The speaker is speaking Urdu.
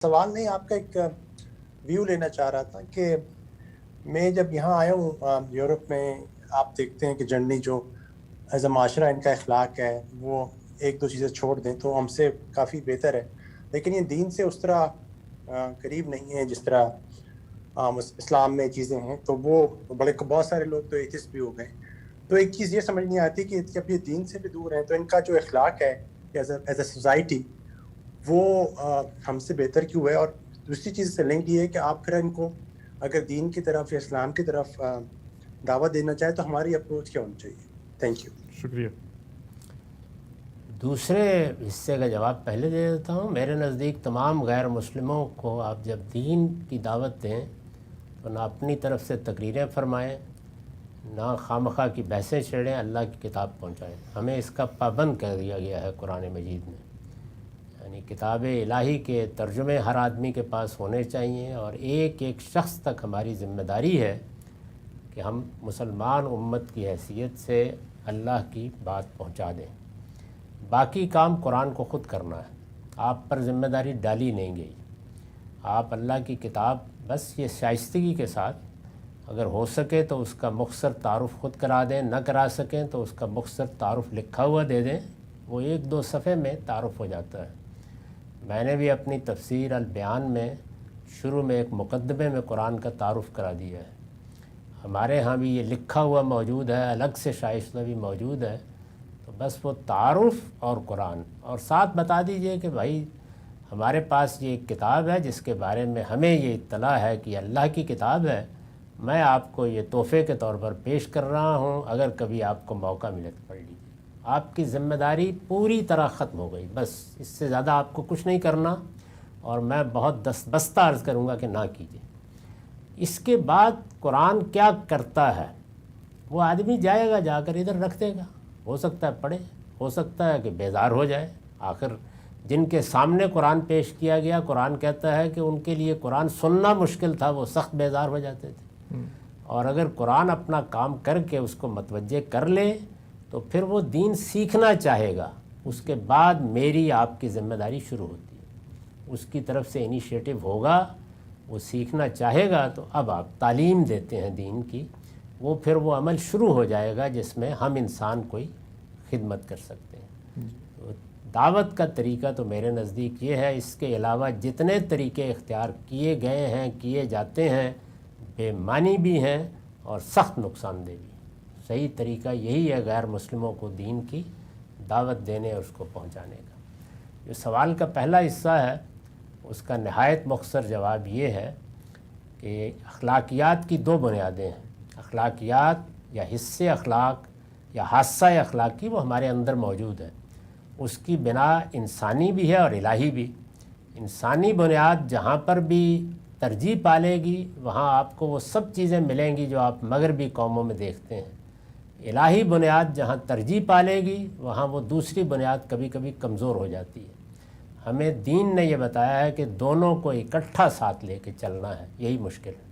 سوال نہیں، آپ کا ایک ویو لینا چاہ رہا تھا کہ میں جب یہاں آیا ہوں یورپ میں، آپ دیکھتے ہیں کہ جنرلی جو ایز اے معاشرہ ان کا اخلاق ہے وہ ایک دو چیزیں چھوڑ دیں تو ہم سے کافی بہتر ہے، لیکن یہ دین سے اس طرح قریب نہیں ہے جس طرح اسلام میں چیزیں ہیں. تو وہ بہت سارے لوگ تو ایتھسٹ بھی ہو گئے. تو ایک چیز یہ سمجھ نہیں آتی کہ جب یہ دین سے بھی دور ہیں تو ان کا جو اخلاق ہے ایز اے سوسائٹی وہ ہم سے بہتر کیوں ہے؟ اور دوسری چیز سے لنک یہ ہے کہ آپ پھر ان کو اگر دین کی طرف یا اسلام کی طرف دعوت دینا چاہیں تو ہماری اپروچ کیا ہونی چاہیے؟ Thank you. شکریہ. دوسرے حصے کا جواب پہلے دے دیتا ہوں. میرے نزدیک تمام غیر مسلموں کو آپ جب دین کی دعوت دیں تو نہ اپنی طرف سے تقریریں فرمائیں، نہ خواہ کی بحثیں چھیڑیں، اللہ کی کتاب پہنچائیں. ہمیں اس کا پابند کر دیا گیا ہے قرآن مجید میں. یعنی کتاب الہی کے ترجمے ہر آدمی کے پاس ہونے چاہیے، اور ایک ایک شخص تک ہماری ذمہ داری ہے کہ ہم مسلمان امت کی حیثیت سے اللہ کی بات پہنچا دیں. باقی کام قرآن کو خود کرنا ہے، آپ پر ذمہ داری ڈالی نہیں گئی. آپ اللہ کی کتاب بس یہ شائستگی کے ساتھ اگر ہو سکے تو اس کا مختصر تعارف خود کرا دیں، نہ کرا سکیں تو اس کا مختصر تعارف لکھا ہوا دے دیں، وہ 1-2 صفحے میں تعارف ہو جاتا ہے. میں نے بھی اپنی تفسیر البیان میں شروع میں ایک مقدمے میں قرآن کا تعارف کرا دیا ہے. ہمارے ہاں بھی یہ لکھا ہوا موجود ہے، الگ سے شائستہ بھی موجود ہے. تو بس وہ تعارف اور قرآن، اور ساتھ بتا دیجئے کہ بھائی ہمارے پاس یہ ایک کتاب ہے جس کے بارے میں ہمیں یہ اطلاع ہے کہ اللہ کی کتاب ہے، میں آپ کو یہ تحفے کے طور پر پیش کر رہا ہوں، اگر کبھی آپ کو موقع ملے تو پڑھ لیجیے. آپ کی ذمہ داری پوری طرح ختم ہو گئی. بس اس سے زیادہ آپ کو کچھ نہیں کرنا، اور میں بہت دستبستہ عرض کروں گا کہ نہ کیجیے. اس کے بعد قرآن کیا کرتا ہے وہ آدمی جائے گا، جا کر ادھر رکھ دے گا. ہو سکتا ہے پڑھے، ہو سکتا ہے کہ بیزار ہو جائے. آخر جن کے سامنے قرآن پیش کیا گیا، قرآن کہتا ہے کہ ان کے لیے قرآن سننا مشکل تھا، وہ سخت بیزار ہو جاتے تھے. اور اگر قرآن اپنا کام کر کے اس کو متوجہ کر لے تو پھر وہ دین سیکھنا چاہے گا. اس کے بعد میری آپ کی ذمہ داری شروع ہوتی ہے. اس کی طرف سے انیشیٹو ہوگا، وہ سیکھنا چاہے گا تو اب آپ تعلیم دیتے ہیں دین کی، وہ پھر وہ عمل شروع ہو جائے گا جس میں ہم انسان کوئی خدمت کر سکتے ہیں. تو دعوت کا طریقہ تو میرے نزدیک یہ ہے. اس کے علاوہ جتنے طریقے اختیار کیے گئے ہیں، کیے جاتے ہیں، بے معنی بھی ہیں اور سخت نقصان دہ بھی. صحیح طریقہ یہی ہے غیر مسلموں کو دین کی دعوت دینے اور اس کو پہنچانے کا. جو سوال کا پہلا حصہ ہے اس کا نہایت مختصر جواب یہ ہے کہ اخلاقیات کی 2 بنیادیں ہیں. اخلاقیات یا حصے اخلاق یا حادثہ اخلاقی وہ ہمارے اندر موجود ہے. اس کی بنا انسانی بھی ہے اور الہی بھی. انسانی بنیاد جہاں پر بھی ترجیح پالے گی وہاں آپ کو وہ سب چیزیں ملیں گی جو آپ مغربی قوموں میں دیکھتے ہیں. الہی بنیاد جہاں ترجیح پالے گی وہاں وہ دوسری بنیاد کبھی کبھی کمزور ہو جاتی ہے. ہمیں دین نے یہ بتایا ہے کہ دونوں کو اکٹھا ساتھ لے کے چلنا ہے، یہی مشکل ہے.